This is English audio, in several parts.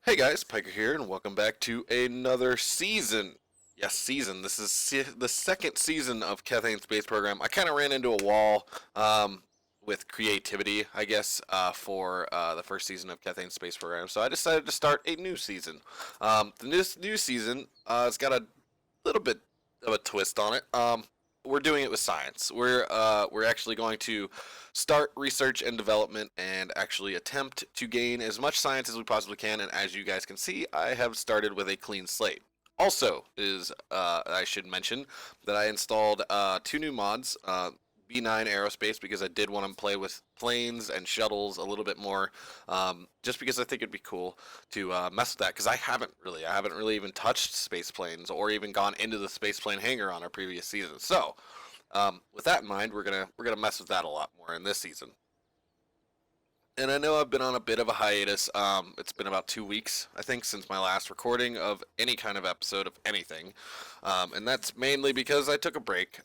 Hey guys, Pyker here, and welcome back to another season. Yes, season. This is the second season of Kethane Space Program. I kind of ran into a wall with creativity, I guess, for the first season of Kethane Space Program. So I decided to start a new season. The new season has got a little bit of a twist on it. We're doing it with science. We're actually going to start research and development and actually attempt to gain as much science as we possibly can. And as you guys can see, I have started with a clean slate. Also, I should mention that I installed two new mods. B9 Aerospace because I did want to play with planes and shuttles a little bit more, just because I think it'd be cool to mess with that. Because I haven't really even touched space planes or even gone into the space plane hangar on our previous season. So, with that in mind, we're gonna mess with that a lot more in this season. And I know I've been on a bit of a hiatus. It's been about 2 weeks, I think, since my last recording of any kind of episode of anything. And that's mainly because I took a break.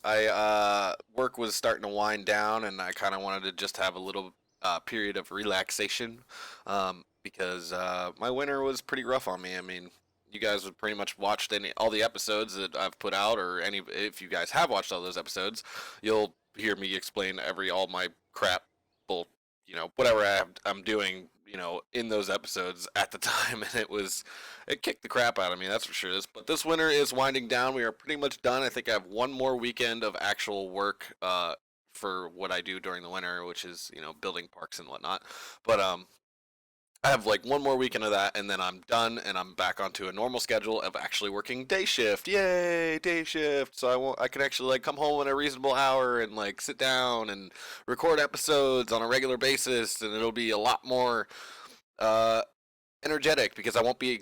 Work was starting to wind down, and I kind of wanted to just have a little period of relaxation, because my winter was pretty rough on me. I mean, you guys have pretty much watched all the episodes that I've put out, or if you guys have watched all those episodes, you'll hear me explain all my crap, bull, whatever I'm doing, in those episodes at the time, and it kicked the crap out of me, that's for sure. But this winter is winding down. We are pretty much done. I think I have one more weekend of actual work for what I do during the winter, which is building parks and whatnot. But I have like one more weekend of that, and then I'm done, and I'm back onto a normal schedule of actually working day shift. Yay, day shift! So I can actually like come home at a reasonable hour and like sit down and record episodes on a regular basis, and it'll be a lot more uh, energetic because I won't be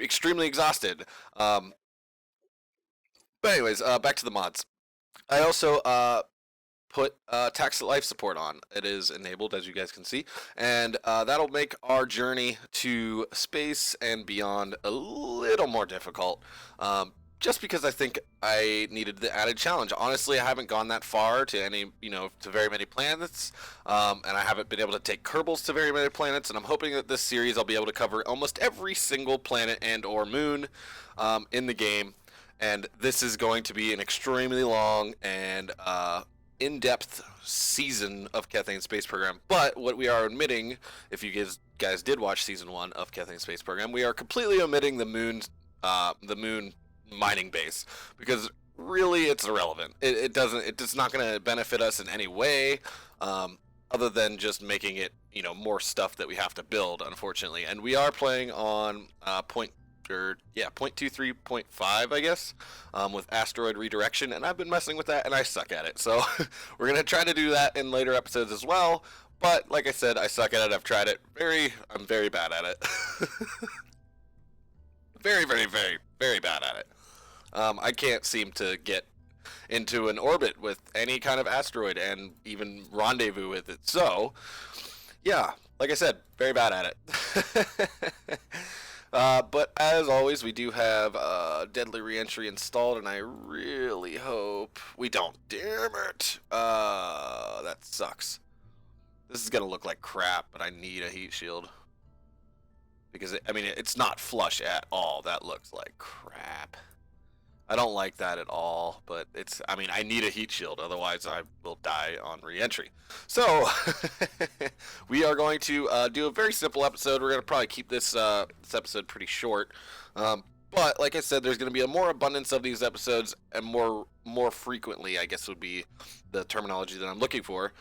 extremely exhausted. But anyways, back to the mods. I also put tax life support on. It is enabled, as you guys can see, and that'll make our journey to space and beyond a little more difficult. Just because I think I needed the added challenge. Honestly, I haven't gone that far to to very many planets, and I haven't been able to take Kerbals to very many planets, and I'm hoping that this series I'll be able to cover almost every single planet and or moon in the game. And this is going to be an extremely long and in-depth season of Kethane Space Program. But what we are omitting, if you guys did watch season 1 of Kethane Space Program, we are completely omitting the moon mining base, because really it's irrelevant. It's not going to benefit us in any way, other than just making it more stuff that we have to build, unfortunately. And we are playing on 0.23.5, I guess, with asteroid redirection, and I've been messing with that, and I suck at it. So we're gonna try to do that in later episodes as well. But like I said, I suck at it. I've tried it. I'm very bad at it. Very, very, very, very bad at it. I can't seem to get into an orbit with any kind of asteroid and even rendezvous with it. So, yeah, like I said, very bad at it. But as always, we do have Deadly Reentry installed, and I really hope we don't. Damn it! That sucks. This is gonna look like crap, but I need a heat shield. Because, it's not flush at all. That looks like crap. I don't like that at all, but I need a heat shield, otherwise I will die on re-entry. So, we are going to do a very simple episode. We're going to probably keep this episode pretty short. But, like I said, there's going to be a more abundance of these episodes, and more frequently, I guess would be the terminology that I'm looking for.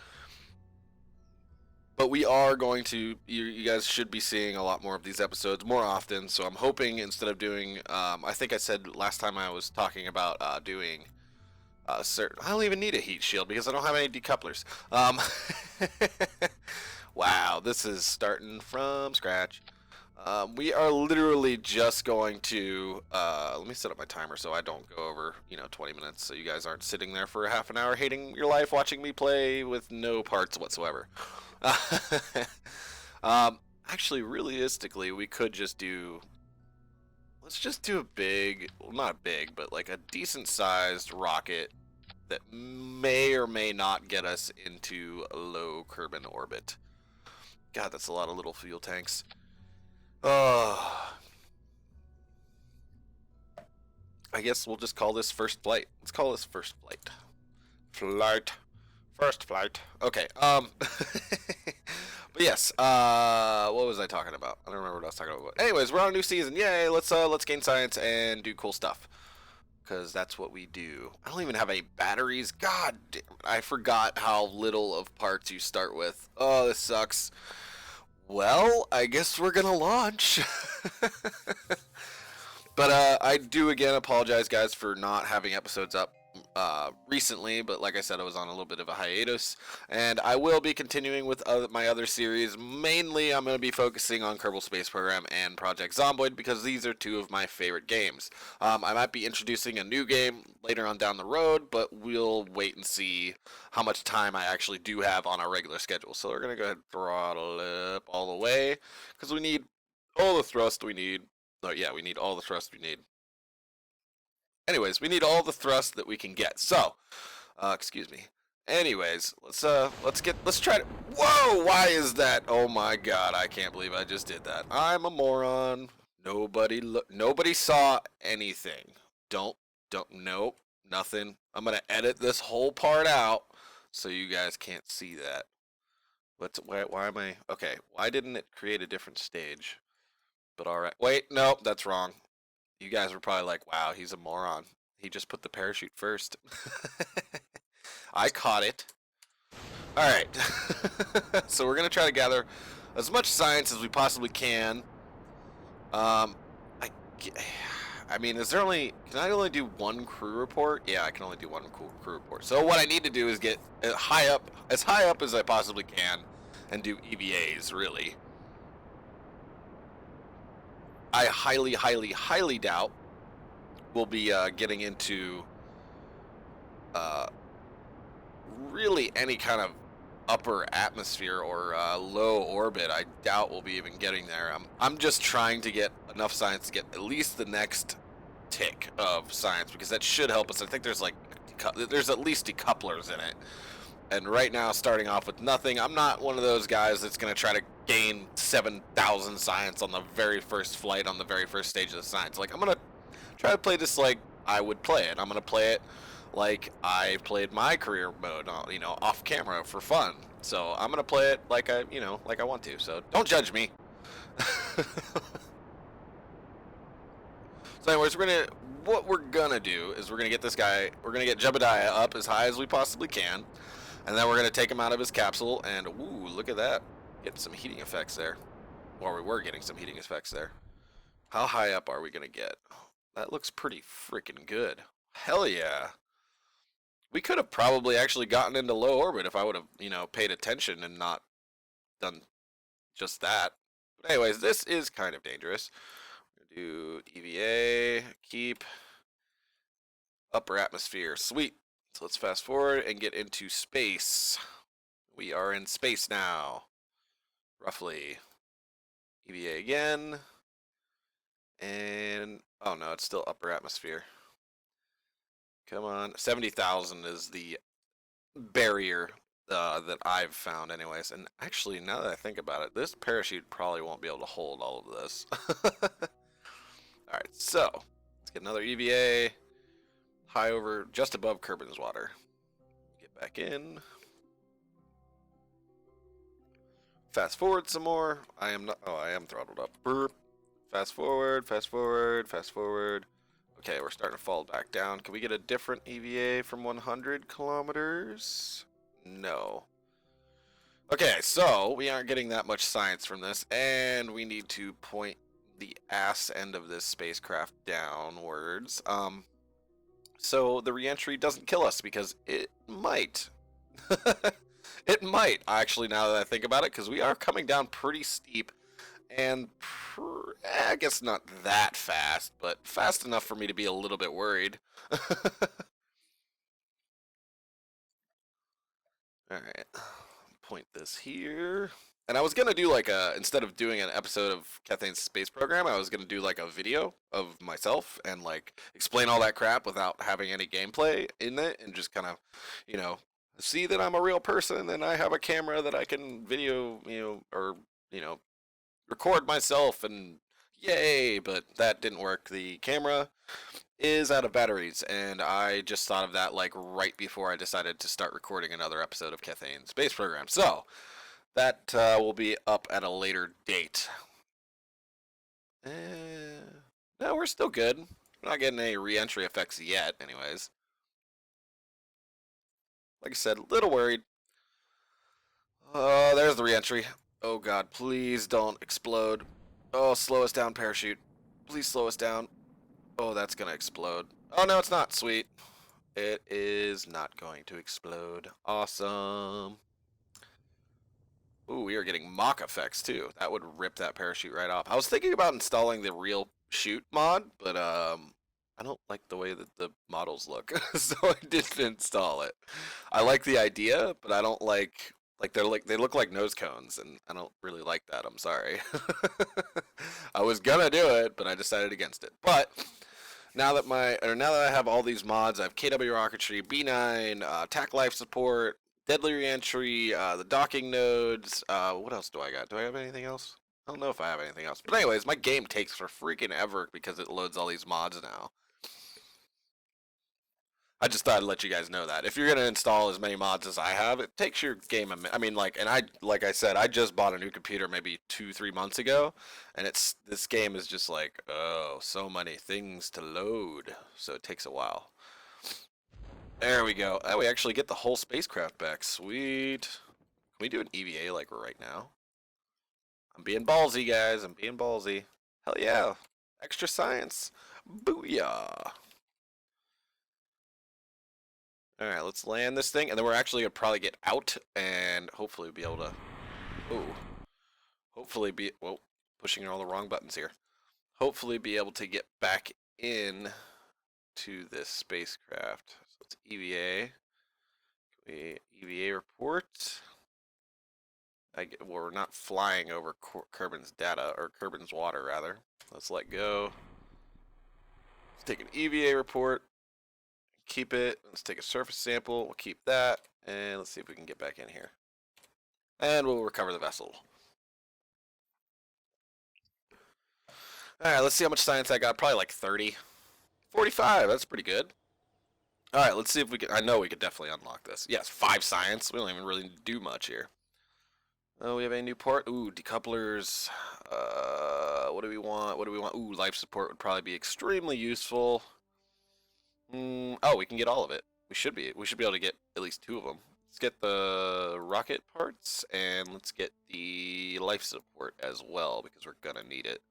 But we are going to, you guys should be seeing a lot more of these episodes more often. So I'm hoping, instead of doing, I think I said last time I was talking about doing certain, I don't even need a heat shield because I don't have any decouplers. Wow, this is starting from scratch. We are literally just going to, let me set up my timer so I don't go over, 20 minutes, so you guys aren't sitting there for half an hour hating your life watching me play with no parts whatsoever. Actually, realistically, we could just let's just do a big, well, not big, but like a decent sized rocket that may or may not get us into a low Kerbal orbit. God, that's a lot of little fuel tanks. Oh, guess we'll just call this first flight. Let's call this first flight. Flight. First flight. Okay. But yes. What was I talking about? I don't remember what I was talking about. Anyways, we're on a new season. Yay! Let's gain science and do cool stuff. Because that's what we do. I don't even have any batteries. God damn, I forgot how little of parts you start with. Oh, this sucks. Well, I guess we're gonna launch. But I do again apologize, guys, for not having episodes up recently. But like I said, I was on a little bit of a hiatus, and I will be continuing with my other series. Mainly, I'm going to be focusing on Kerbal Space Program and Project Zomboid because these are two of my favorite games. I might be introducing a new game later on down the road, but we'll wait and see how much time I actually do have on our regular schedule. So we're going to go ahead and throttle up all the way because we need all the thrust we need. Oh, yeah, we need all the thrust we need. Anyways, we need all the thrust that we can get. So, excuse me. Anyways, let's try to. Whoa! Why is that? Oh my God! I can't believe I just did that. I'm a moron. Nobody saw anything. Nope, nothing. I'm gonna edit this whole part out so you guys can't see that. Why am I? Okay, why didn't it create a different stage? But all right. Wait, nope, that's wrong. You guys were probably like, wow, he's a moron. He just put the parachute first. I caught it. All right. So we're going to try to gather as much science as we possibly can. I mean, can I only do one crew report? Yeah, I can only do one crew report. So what I need to do is get as high up as I possibly can and do EVAs, really. I highly doubt we'll be getting into really any kind of upper atmosphere or low orbit. I doubt we'll be even getting there. I'm just trying to get enough science to get at least the next tick of science because that should help us. I think there's at least decouplers in it. And right now, starting off with nothing, I'm not one of those guys that's going to try to gain 7,000 science on the very first flight on the very first stage of the science. Like, I'm going to try to play this like I would play it. I'm going to play it like I played my career mode, off camera for fun. So I'm going to play it like I want to. So don't judge me. So anyways, what we're going to do is we're going to get Jebediah up as high as we possibly can. And then we're going to take him out of his capsule, and ooh, look at that. Getting some heating effects there. Or we were getting some heating effects there. How high up are we going to get? That looks pretty freaking good. Hell yeah. We could have probably actually gotten into low orbit if I would have, paid attention and not done just that. But anyways, this is kind of dangerous. We're going to do EVA, keep, upper atmosphere. Sweet. So let's fast forward and get into space. We are in space now. Roughly. EVA again. And, oh no, it's still upper atmosphere. Come on. 70,000 is the barrier that I've found anyways. And actually, now that I think about it, this parachute probably won't be able to hold all of this. Alright, so, let's get another EVA. High over, just above Kerbin's water. Get back in. Fast forward some more. I am throttled up. Burp. Fast forward, fast forward, fast forward. Okay, we're starting to fall back down. Can we get a different EVA from 100 kilometers? No. Okay, so we aren't getting that much science from this, and we need to point the ass end of this spacecraft downwards. So the reentry doesn't kill us because it might. It might, actually, now that I think about it, because we are coming down pretty steep and I guess not that fast, but fast enough for me to be a little bit worried. Alright, point this here. And I was going to do instead of doing an episode of Kethane Space Program, I was going to do like a video of myself and explain all that crap without having any gameplay in it and just kind of, see that I'm a real person and I have a camera that I can video, record myself and yay, but that didn't work. The camera is out of batteries, and I just thought of that like right before I decided to start recording another episode of Kethane Space Program. So that will be up at a later date. No, we're still good. We're not getting any re-entry effects yet, anyways. Like I said, a little worried. Oh, there's the re-entry. Oh god, please don't explode. Oh, slow us down, parachute. Please slow us down. Oh, that's gonna explode. Oh, no, it's not. Sweet. It is not going to explode. Awesome. Ooh, we are getting mock effects too. That would rip that parachute right off. I was thinking about installing the real shoot mod, but I don't like the way that the models look, so I didn't install it. I like the idea, but I don't like they look like nose cones, and I don't really like that. I'm sorry. I was gonna do it, but I decided against it. But now that I have all these mods, I have KW Rocketry, B9, TAC Life Support, Deadly Reentry, the docking nodes. What else do I got? Do I have anything else? I don't know if I have anything else. But anyways, my game takes for freaking ever because it loads all these mods now. I just thought I'd let you guys know that. If you're gonna install as many mods as I have, it takes your game a minute. I mean, like I said, I just bought a new computer maybe 2-3 months ago, and this game is just like, oh, so many things to load, so it takes a while. There we go. Oh, we actually get the whole spacecraft back. Sweet. Can we do an EVA like right now? I'm being ballsy, guys. I'm being ballsy. Hell yeah. Extra science. Booyah. Alright, let's land this thing, and then we're actually going to probably get out, and hopefully be able to... Ooh. Hopefully be... Whoa. Pushing all the wrong buttons here. Hopefully be able to get back in to this spacecraft. So it's EVA. EVA report. We're not flying over Kerbin's data, or Kerbin's water, rather. Let's let go. Let's take an EVA report. Keep it. Let's take a surface sample. We'll keep that. And let's see if we can get back in here. And we'll recover the vessel. Alright, let's see how much science I got. Probably like 30. 45. That's pretty good. Alright, let's see if we can... I know we could definitely unlock this. Yes, 5 science. We don't even really do much here. Oh, we have a new port. Ooh, decouplers. What do we want? What do we want? Ooh, life support would probably be extremely useful. Oh, we can get all of it. We should be able to get at least 2 of them. Let's get the rocket parts, and let's get the life support as well, because we're gonna need it.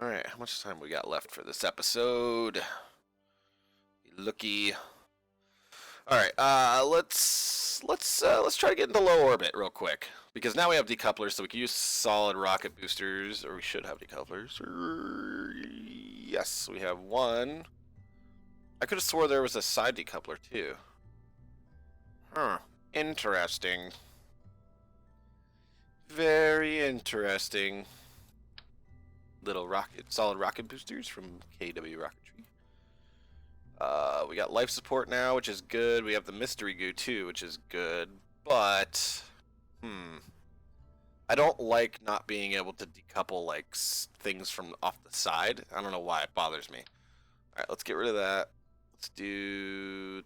Alright, how much time we got left for this episode? Looky. Alright, let's try to get into low orbit real quick. Because now we have decouplers, so we can use solid rocket boosters, or we should have decouplers. Yes, we have one. I could have swore there was a side decoupler too. Huh. Interesting. Very interesting. Little solid rocket boosters from KW Rocketry. We got life support now, which is good. We have the mystery goo too, which is good. But, I don't like not being able to decouple like things from off the side. I don't know why it bothers me. All right, let's get rid of that. Let's do...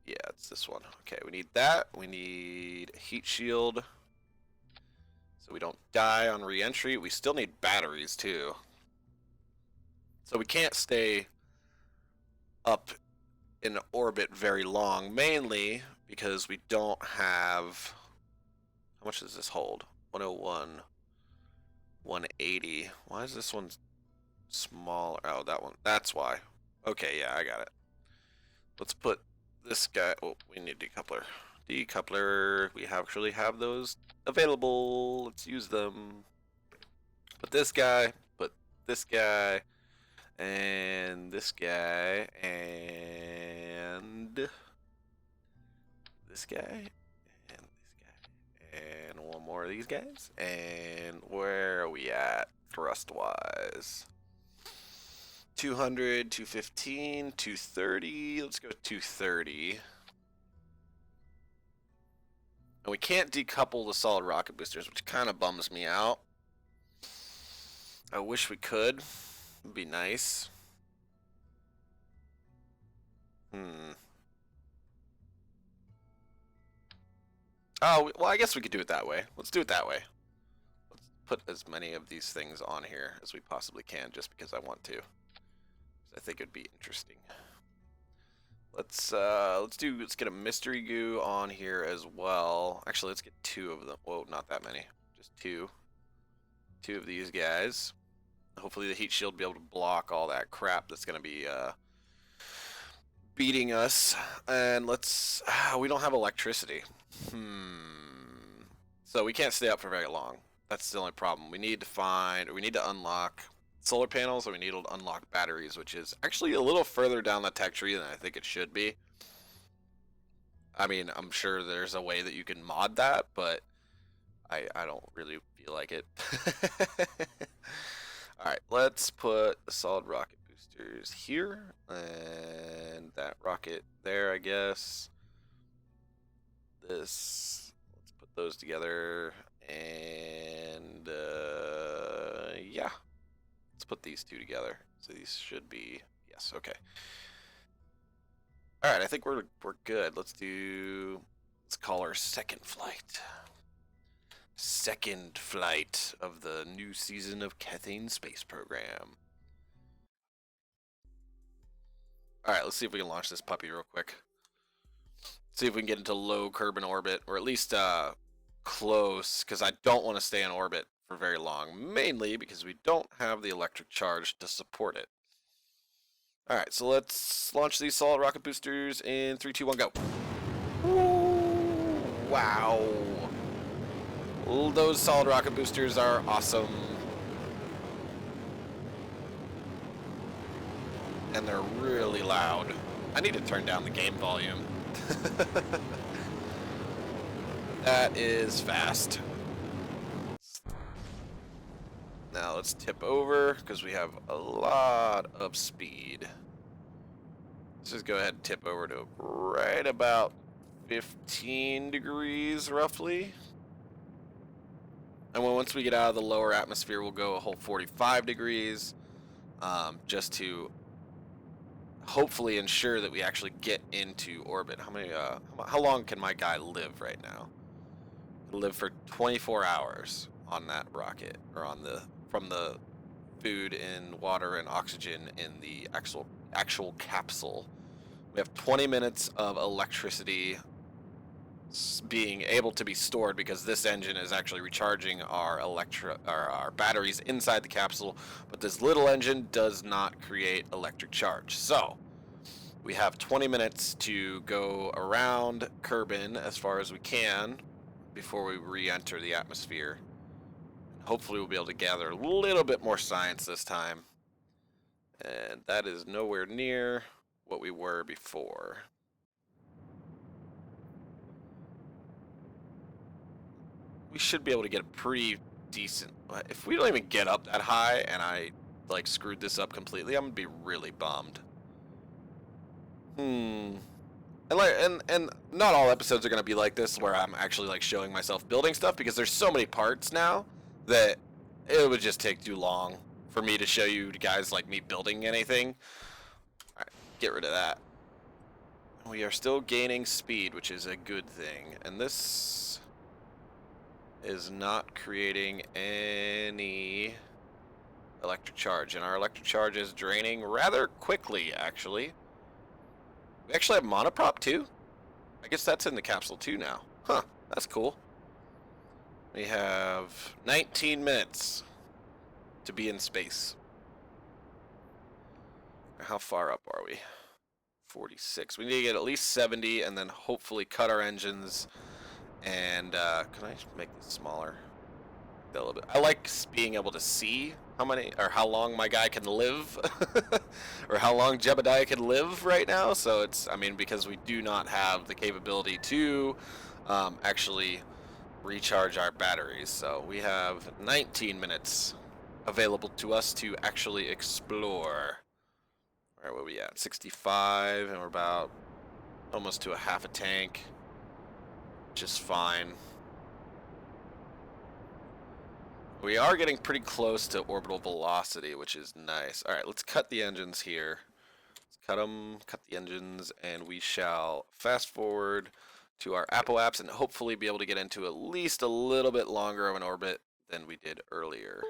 Yeah, it's this one. Okay, we need that. We need a heat shield so we don't die on re-entry. We still need batteries too. So we can't stay up in orbit very long, mainly because we don't have... How much does this hold? 101, 180. Why is this one smaller? Oh, that one. That's why. Okay, yeah, I got it. Let's put this guy... Oh, we need decoupler. Decoupler. We actually have those available. Let's use them. Put this guy. Put this guy. And this guy. And this guy. And this guy. And one more of these guys. And where are we at thrust-wise? 200, 215, 230. Let's go 230. And we can't decouple the solid rocket boosters, which kind of bums me out. I wish we could. Would be nice. Hmm. Oh, well, I guess we could do it that way. Let's do it that way. Let's put as many of these things on here as we possibly can, just because I want to. I think it'd be interesting. Let's get a mystery goo on here as well. Actually, let's get 2 of them. Whoa, not that many. Just 2. 2 of these guys. Hopefully the heat shield will be able to block all that crap that's gonna be beating us. And let's. We don't have electricity. So we can't stay up for very long. That's the only problem. We need to unlock solar panels, or we need to unlock batteries, which is actually a little further down the tech tree than I think it should be. I mean, I'm sure there's a way that you can mod that, but I don't really feel like it. Alright, let's put the solid rocket boosters here, and that rocket there, I guess. Let's put those together, and yeah. Let's put these 2 together. So these should be, yes, okay. Alright, I think we're good. Let's call our second flight. Second flight of the new season of Kethane Space Program. Alright, let's see if we can launch this puppy real quick. See if we can get into low Kerbal orbit, or at least close, because I don't want to stay in orbit for very long, mainly because we don't have the electric charge to support it. Alright, so let's launch these solid rocket boosters in 3, 2, 1, go. Ooh, wow. Those solid rocket boosters are awesome. And they're really loud. I need to turn down the game volume. That is fast. Now let's tip over, because we have a lot of speed. Let's just go ahead and tip over to right about 15 degrees, roughly. And once we get out of the lower atmosphere, we'll go a whole 45 degrees, just to hopefully ensure that we actually get into orbit. How long can my guy live right now? He'll live for 24 hours on that rocket, or from the food and water and oxygen in the actual capsule. We have 20 minutes of electricity being able to be stored, because this engine is actually recharging our batteries inside the capsule, but this little engine does not create electric charge. So we have 20 minutes to go around Kerbal as far as we can before we re-enter the atmosphere. Hopefully we'll be able to gather a little bit more science this time, and that is nowhere near what we were before. We should be able to get a pretty decent. If we don't even get up that high and I like screwed this up completely, I'm gonna be really bummed. And not all episodes are gonna be like this, where I'm actually like showing myself building stuff, because there's so many parts now that it would just take too long for me to show you guys like me building anything. All right, get rid of that. We are still gaining speed, which is a good thing, and this is not creating any electric charge, and our electric charge is draining rather quickly, actually. We actually have monoprop too? I guess that's in the capsule too now. Huh, that's cool. We have 19 minutes to be in space. How far up are we? 46. We need to get at least 70, and then hopefully cut our engines. And can I make this smaller? A little bit. I like being able to see how long my guy can live, or how long Jebediah can live right now. So it's, I mean, because we do not have the capability to actually recharge our batteries. So we have 19 minutes available to us to actually explore. Where were we at? 65, and we're about almost to a half a tank. Just fine. We are getting pretty close to orbital velocity, which is nice. All right, let's cut the engines here. Let's cut them, cut the engines, and we shall fast forward to our apoapse and hopefully be able to get into at least a little bit longer of an orbit than we did earlier.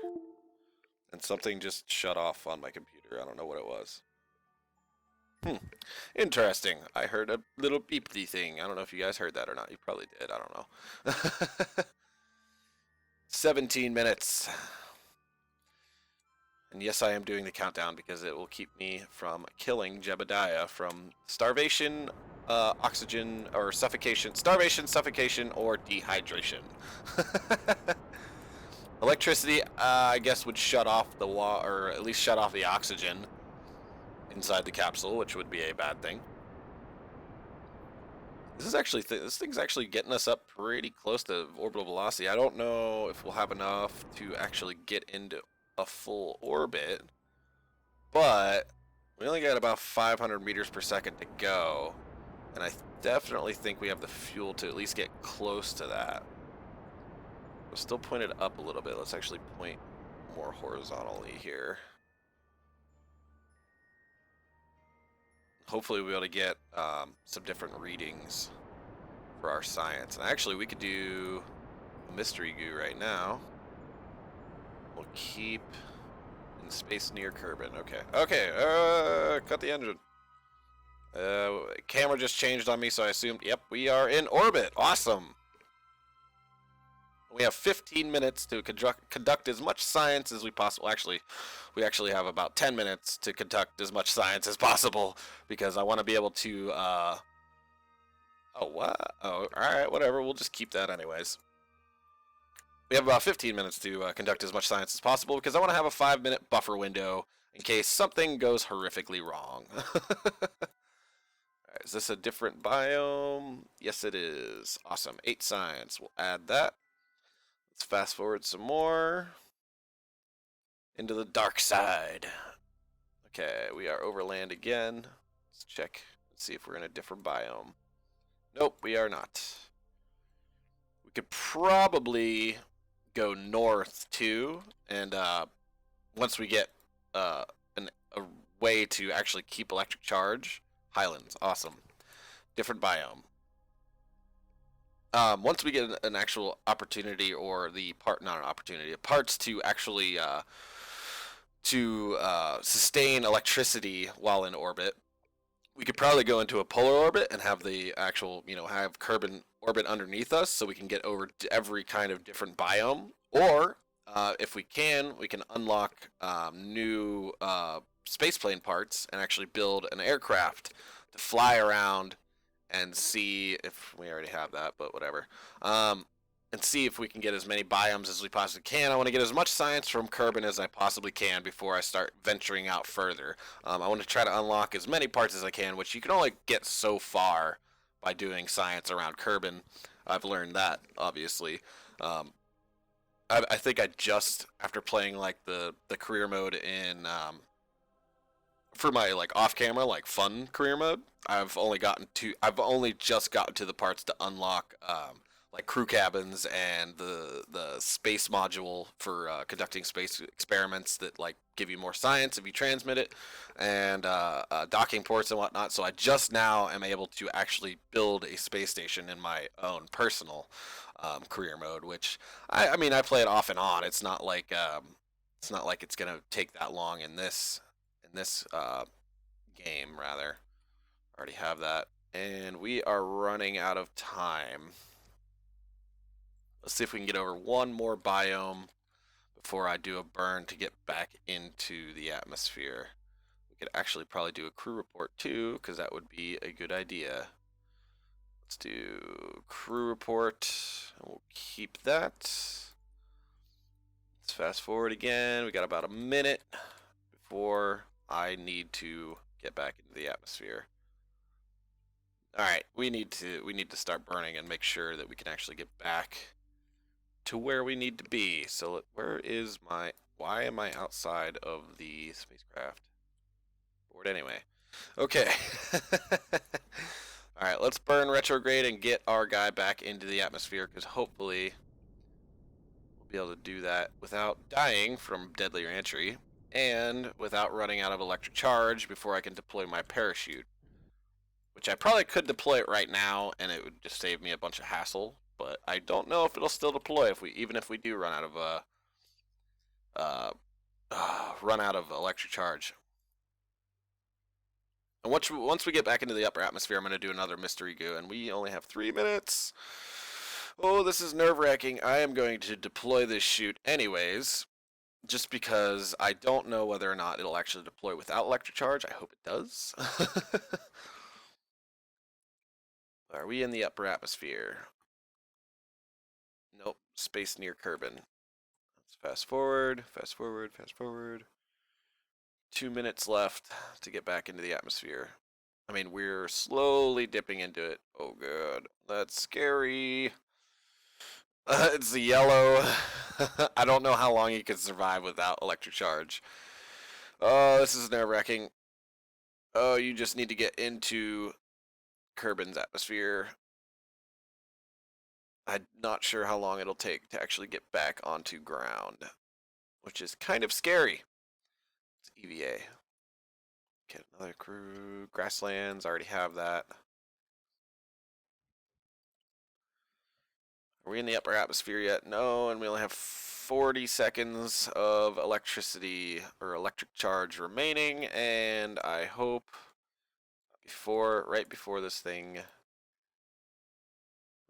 And something just shut off on my computer. I don't know what it was. Interesting. I heard a little beepy thing. I don't know if you guys heard that or not. You probably did. I don't know. 17 minutes. And yes, I am doing the countdown because it will keep me from killing Jebediah from starvation, oxygen, or suffocation. Starvation, suffocation, or dehydration. Electricity, I guess, would shut off the or at least shut off the oxygen inside the capsule, which would be a bad thing. This is actually this thing's actually getting us up pretty close to orbital velocity. I don't know if we'll have enough to actually get into a full orbit, but we only got about 500 meters per second to go, and I definitely think we have the fuel to at least get close to that. We'll still point it up a little bit. Let's actually point more horizontally here. Hopefully we'll be able to get some different readings for our science. And actually we could do mystery goo right now. We'll keep in space near Kerbal. Okay, cut the engine. Camera just changed on me, so I assumed, yep, we are in orbit. Awesome. We have 15 minutes to conduct as much science as we possibly. Actually, we actually have about 10 minutes to conduct as much science as possible because I want to be able to. Oh, what? Oh, all right, whatever. We'll just keep that anyways. We have about 15 minutes to conduct as much science as possible because I want to have a 5-minute buffer window in case something goes horrifically wrong. Alright, is this a different biome? Yes, it is. Awesome. 8 science. We'll add that. Let's fast forward some more. Into the dark side. Okay, we are over land again. Let's check and see if we're in a different biome. Nope, we are not. We could probably go north too, and once we get a way to actually keep electric charge. Highlands, awesome. Different biome. Once we get an actual opportunity, or not an opportunity, parts to actually sustain electricity while in orbit, we could probably go into a polar orbit and have the actual, have Kerbal orbit underneath us, so we can get over to every kind of different biome. Or if we can unlock new spaceplane parts and actually build an aircraft to fly around and see if we already have that, but whatever. And see if we can get as many biomes as we possibly can. I want to get as much science from Kerbal as I possibly can before I start venturing out further. I want to try to unlock as many parts as I can, which you can only get so far by doing science around Kerbal. I've learned that, obviously. I think I just, after playing like the career mode in for my like off-camera, like fun career mode, I've only just gotten to the parts to unlock like crew cabins and the space module for conducting space experiments that like give you more science if you transmit it, and docking ports and whatnot. So I just now am able to actually build a space station in my own personal career mode, which I mean I play it off and on. It's not like it's gonna take that long in this game, rather. I already have that, and we are running out of time. Let's see if we can get over one more biome before I do a burn to get back into the atmosphere. We could actually probably do a crew report too, because that would be a good idea. Let's do crew report, and we'll keep that. Let's fast forward again. We got about a minute before I need to get back into the atmosphere. All right, we need to start burning and make sure that we can actually get back to where we need to be. So why am I outside of the spacecraft? Board anyway. Okay. All right, let's burn retrograde and get our guy back into the atmosphere, because hopefully we'll be able to do that without dying from deadly reentry and without running out of electric charge before I can deploy my parachute. Which I probably could deploy it right now, and it would just save me a bunch of hassle. But I don't know if it'll still deploy even if we do run out of uh, electric charge. And once we get back into the upper atmosphere, I'm going to do another mystery goo, and we only have 3 minutes. Oh, this is nerve-wracking. I am going to deploy this chute anyways, just because I don't know whether or not it'll actually deploy without electric charge. I hope it does. Are we in the upper atmosphere? Nope. Space near Kerbal. Let's fast forward, fast forward, fast forward. 2 minutes left to get back into the atmosphere. I mean, we're slowly dipping into it. Oh, God. That's scary. It's the yellow. I don't know how long you can survive without electric charge. Oh, this is nerve-wracking. Oh, you just need to get into Kerbal's atmosphere. I'm not sure how long it'll take to actually get back onto ground, which is kind of scary. It's EVA. Get another crew. Grasslands, already have that. Are we in the upper atmosphere yet? No, and we only have 40 seconds of electricity or electric charge remaining, and I hope right before this thing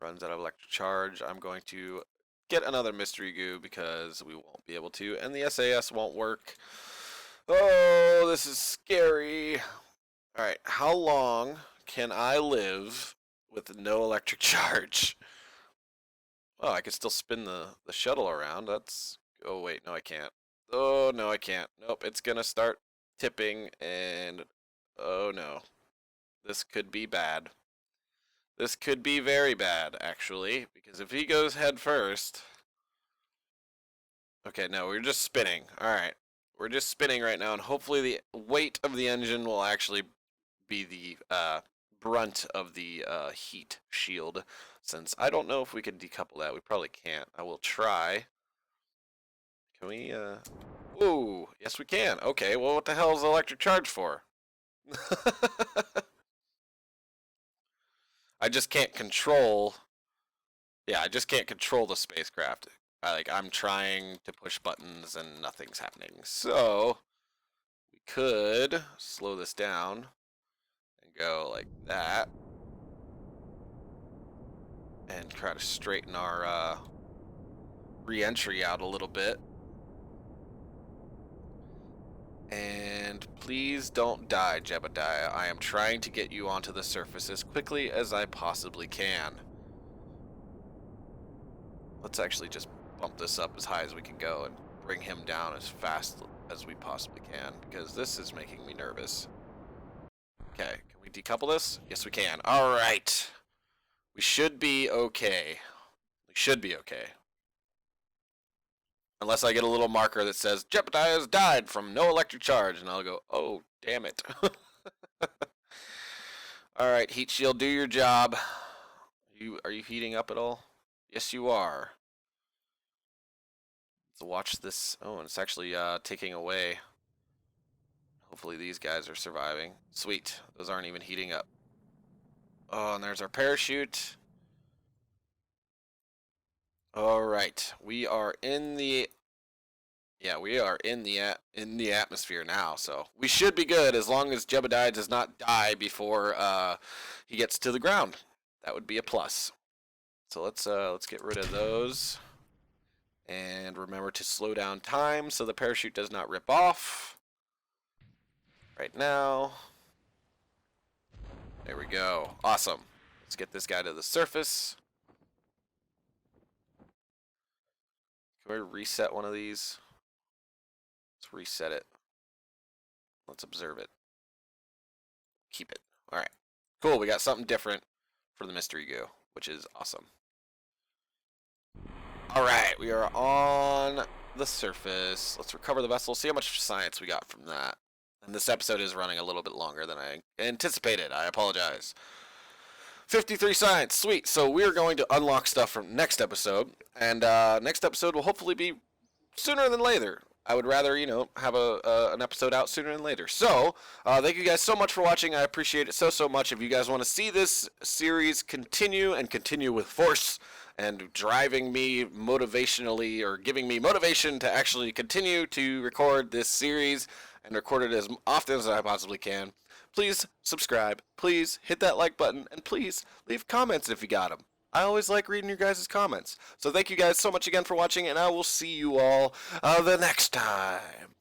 runs out of electric charge, I'm going to get another mystery goo because we won't be able to, and the SAS won't work. Oh, this is scary. Alright, how long can I live with no electric charge? Oh, I could still spin the shuttle around. That's... Oh, wait, no, I can't. Oh, no, I can't. Nope, it's gonna start tipping, and... Oh, no. This could be bad. This could be very bad, actually, because if he goes head first... Okay, no, we're just spinning. Alright. We're just spinning right now, and hopefully the weight of the engine will actually be the brunt of the heat shield, since I don't know if we can decouple that. We probably can't. I will try. Can we, Ooh, yes we can. Okay, well what the hell is electric charge for? I just can't control... Yeah, I just can't control the spacecraft. I'm trying to push buttons and nothing's happening. So, we could slow this down and go like that. And try to straighten our re-entry out a little bit. And please don't die, Jebediah. I am trying to get you onto the surface as quickly as I possibly can. Let's actually just bump this up as high as we can go and bring him down as fast as we possibly can, because this is making me nervous. Okay, can we decouple this? Yes, we can. Alright. We should be okay. We should be okay. Unless I get a little marker that says, Jebediah has died from no electric charge, and I'll go, oh, damn it. Alright, heat shield, do your job. Are you heating up at all? Yes, you are. Let's watch this. Oh, and it's actually taking away. Hopefully these guys are surviving. Sweet. Those aren't even heating up. Oh, and there's our parachute. Alright, we are in the... Yeah, we are in the atmosphere now, so we should be good as long as Jebediah does not die before he gets to the ground. That would be a plus. So let's get rid of those, and remember to slow down time so the parachute does not rip off. Right now. There we go. Awesome. Let's get this guy to the surface. Can we reset one of these? Let's reset it. Let's observe it. Keep it. Alright. Cool, we got something different for the mystery goo, which is awesome. Alright, we are on the surface. Let's recover the vessel, see how much science we got from that. And this episode is running a little bit longer than I anticipated. I apologize. 53 science, sweet. So we're going to unlock stuff from next episode, and next episode will hopefully be sooner than later. I would rather, have an episode out sooner than later. So, thank you guys so much for watching. I appreciate it so much. If you guys want to see this series continue and continue with force and driving me motivationally or giving me motivation to actually continue to record this series and record it as often as I possibly can, please subscribe, please hit that like button, and please leave comments if you got them. I always like reading your guys' comments. So thank you guys so much again for watching, and I will see you all the next time.